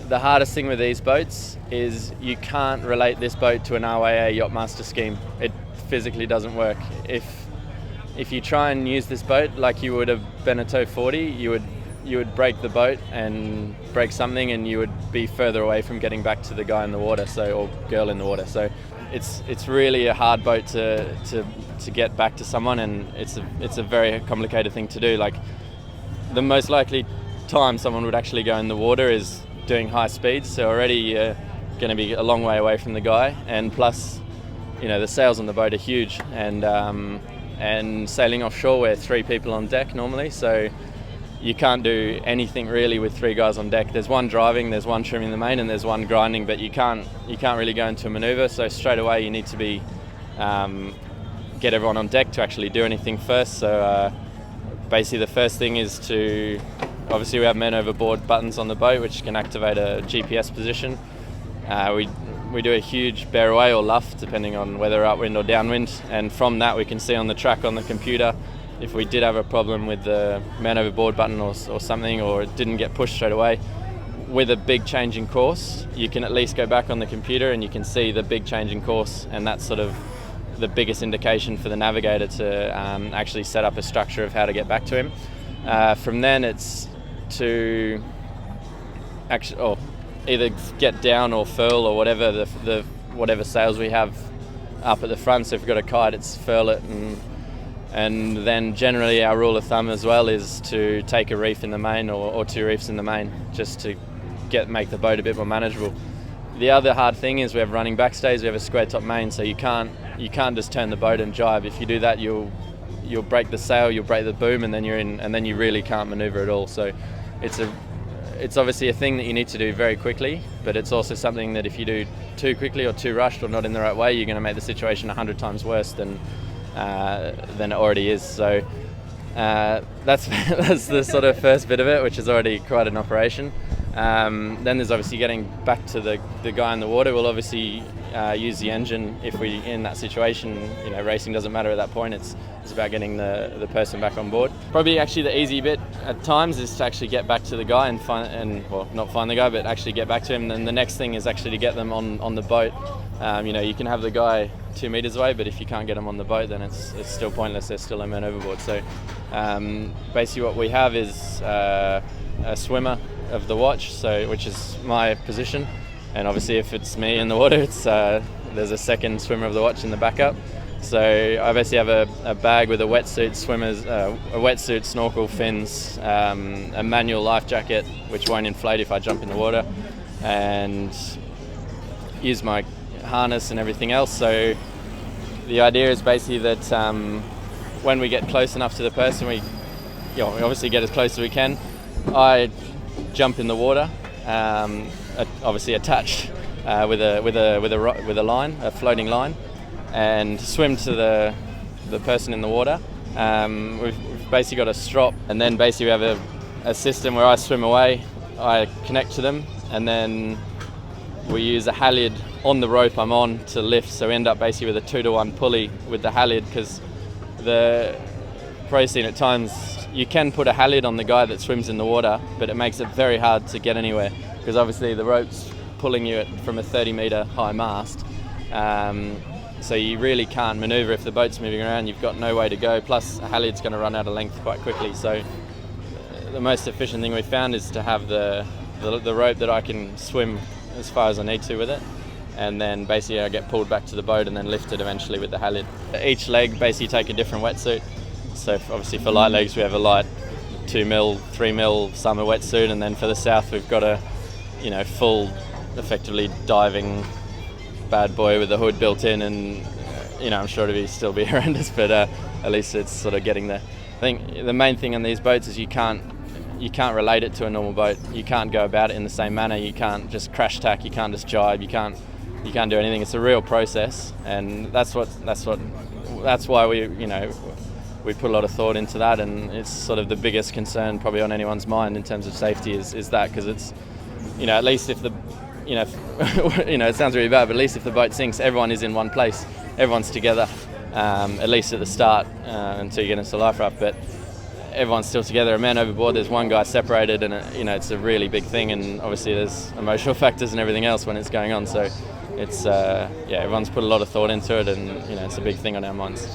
the hardest thing with these boats is you can't relate this boat to an RYA Yachtmaster scheme. It physically doesn't work. If you try and use this boat like you would a Beneteau 40, you would break the boat and break something, and you would be further away from getting back to the guy in the water, or girl in the water. So it's really a hard boat to get back to someone, and it's a very complicated thing to do. Like, the most likely time someone would actually go in the water is doing high speeds, so already you're going to be a long way away from the guy, and plus, the sails on the boat are huge, and sailing offshore we're 3 people on deck normally, so you can't do anything really with 3 guys on deck. There's one driving, there's one trimming the main, and there's one grinding, but you can't really go into a maneuver, so straight away you need to be get everyone on deck to actually do anything first. So basically the first thing is to, obviously we have men overboard buttons on the boat which can activate a GPS position. We do a huge bear away or luff depending on whether upwind or downwind, and from that we can see on the track on the computer if we did have a problem with the man overboard button or something, or it didn't get pushed straight away. With a big change in course, you can at least go back on the computer and you can see the big change in course, and that's sort of the biggest indication for the navigator to actually set up a structure of how to get back to him. From then it's to actually either get down or furl or whatever the whatever sails we have up at the front. So if we've got a kite, it's furl it, and then generally our rule of thumb as well is to take a reef in the main or 2 reefs in the main, just to make the boat a bit more manageable. The other hard thing is we have running backstays, we have a square top main, so you can't just turn the boat and jibe. If you do that, you'll break the sail, you'll break the boom, and then you're in, and then you really can't maneuver at all. So it's obviously a thing that you need to do very quickly, but it's also something that if you do too quickly or too rushed or not in the right way, you're going to make the situation 100 times worse than it already is. So that's the sort of first bit of it, which is already quite an operation. Then there's obviously getting back to the guy in the water. We'll obviously use the engine if we're in that situation. Racing doesn't matter at that point. It's about getting the person back on board. Probably actually the easy bit at times is to actually get back to the guy and not find the guy, but actually get back to him. Then the next thing is actually to get them on the boat. You can have the guy 2 meters away, but if you can't get them on the boat, then it's still pointless. There's still a man overboard. So basically what we have is a swimmer of the watch, which is my position, and obviously if it's me in the water, it's there's a second swimmer of the watch in the backup. So I basically have a bag with a wetsuit, snorkel, fins, a manual life jacket which won't inflate if I jump in the water, and use my harness and everything else. So the idea is basically that when we get close enough to the person, we obviously get as close as we can. I jump in the water, obviously attached with a line, a floating line, and swim to the person in the water. We've basically got a strop, and then basically we have a system where I swim away, I connect to them, and then we use a halyard on the rope I'm on to lift. So we end up basically with a 2-to-1 pulley with the halyard, because the pro scene at times you can put a halyard on the guy that swims in the water, but it makes it very hard to get anywhere, because obviously the rope's pulling you from a 30-meter high mast. So you really can't maneuver if the boat's moving around. You've got no way to go, plus a halyard's going to run out of length quite quickly. So the most efficient thing we found is to have the rope that I can swim as far as I need to with it, and then basically I get pulled back to the boat and then lifted eventually with the halyard. Each leg basically take a different wetsuit. So obviously for light legs we have a light 2mm, 3mm summer wetsuit, and then for the south we've got a full, effectively diving bad boy with the hood built in, and I'm sure it'll still be horrendous, but at least it's sort of getting there. I think the main thing on these boats is you can't relate it to a normal boat. You can't go about it in the same manner. You can't just crash tack. You can't just jibe. You can't do anything. It's a real process, and that's why we put a lot of thought into that, and it's sort of the biggest concern probably on anyone's mind in terms of safety is that, because it's at least if the it sounds really bad, but at least if the boat sinks, everyone is in one place, everyone's together, at least at the start until you get into life raft. But everyone's still together. A man overboard, there's one guy separated, and it's a really big thing. And obviously there's emotional factors and everything else when it's going on. So it's everyone's put a lot of thought into it, and it's a big thing on our minds.